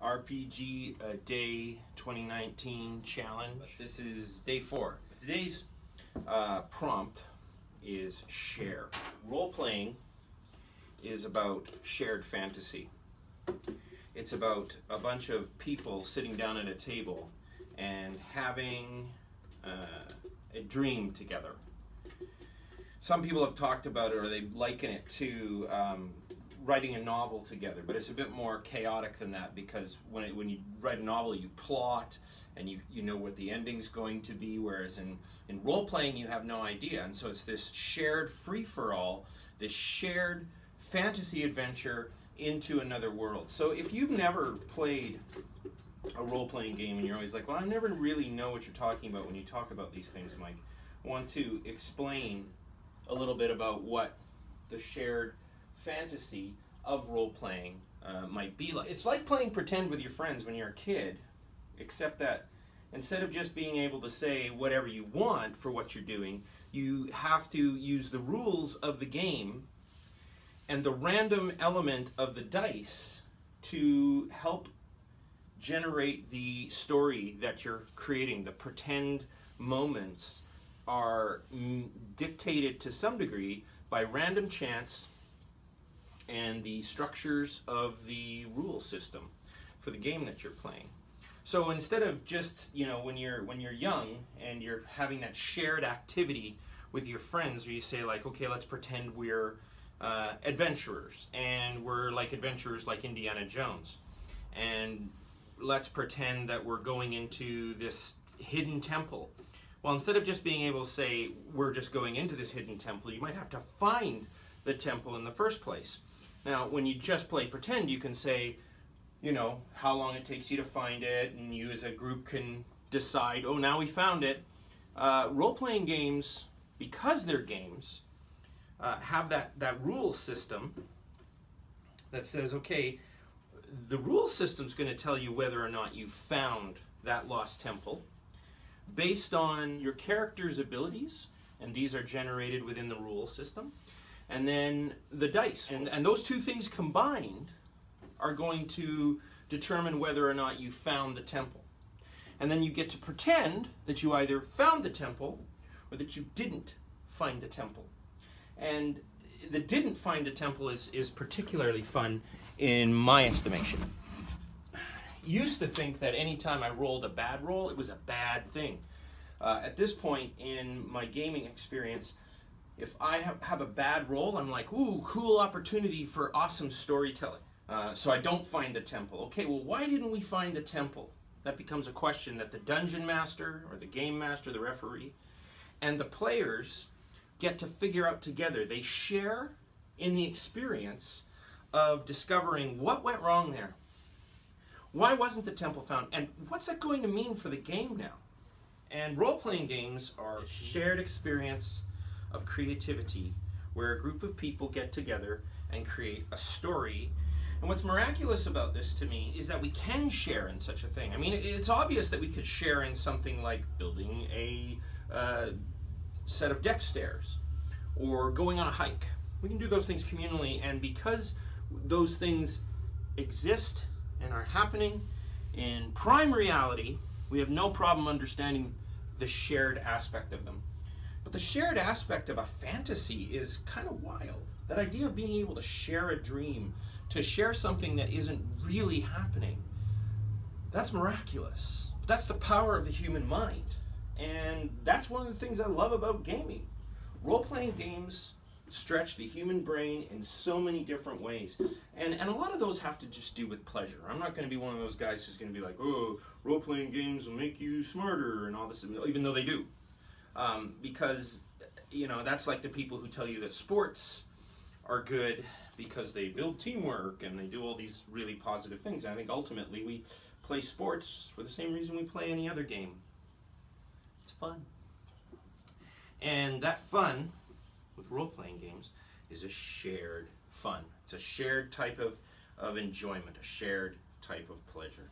RPG Day 2019 challenge. This is day 4. Today's prompt is share. Role-playing is about shared fantasy. It's about a bunch of people sitting down at a table and having a dream together. Some people have talked about it, or they liken it to writing a novel together, but it's a bit more chaotic than that, because when you write a novel, you plot and you know what the ending's going to be, whereas in role-playing you have no idea. And so it's this shared free-for-all, this shared fantasy adventure into another world. So if you've never played a role-playing game and you're always like, well, I never really know what you're talking about when you talk about these things, Mike, I want to explain a little bit about what the shared fantasy of role-playing might be like. It's like playing pretend with your friends when you're a kid, except that instead of just being able to say whatever you want for what you're doing, you have to use the rules of the game and the random element of the dice to help generate the story that you're creating. The pretend moments are dictated to some degree by random chance and the structures of the rule system for the game that you're playing. So instead of just, you know, when you're young and you're having that shared activity with your friends, where you say like, okay, let's pretend we're adventurers, and we're like adventurers like Indiana Jones, and let's pretend that we're going into this hidden temple. Well, instead of just being able to say we're just going into this hidden temple, you might have to find the temple in the first place. Now, when you just play pretend, you can say, you know, how long it takes you to find it, and you as a group can decide, oh, now we found it. Role-playing games, because they're games, have that rules system that says, okay, the rules system's going to tell you whether or not you found that lost temple based on your character's abilities, and these are generated within the rule system, and then the dice. And those two things combined are going to determine whether or not you found the temple. And then you get to pretend that you either found the temple or that you didn't find the temple. And the didn't find the temple is particularly fun in my estimation. Used to think that anytime I rolled a bad roll, it was a bad thing. At this point in my gaming experience, if I have a bad roll, I'm like, ooh, cool opportunity for awesome storytelling. So I don't find the temple. Okay, well, why didn't we find the temple? That becomes a question that the dungeon master or the game master, the referee, and the players get to figure out together. They share in the experience of discovering what went wrong there. Why wasn't the temple found? And what's that going to mean for the game now? And role-playing games are a shared experience of creativity where a group of people get together and create a story. And what's miraculous about this to me is that we can share in such a thing. I mean, it's obvious that we could share in something like building a set of deck stairs or going on a hike. We can do those things communally, and because those things exist and are happening in prime reality, we have no problem understanding the shared aspect of them. But the shared aspect of a fantasy is kind of wild. That idea of being able to share a dream, to share something that isn't really happening, that's miraculous. That's the power of the human mind. And that's one of the things I love about gaming. Role-playing games stretch the human brain in so many different ways. And a lot of those have to just do with pleasure. I'm not going to be one of those guys who's going to be like, oh, role-playing games will make you smarter and all this, even though they do. Because, you know, that's like the people who tell you that sports are good because they build teamwork and they do all these really positive things. And I think ultimately we play sports for the same reason we play any other game. It's fun. And that fun with role-playing games is a shared fun. It's a shared type of enjoyment, a shared type of pleasure.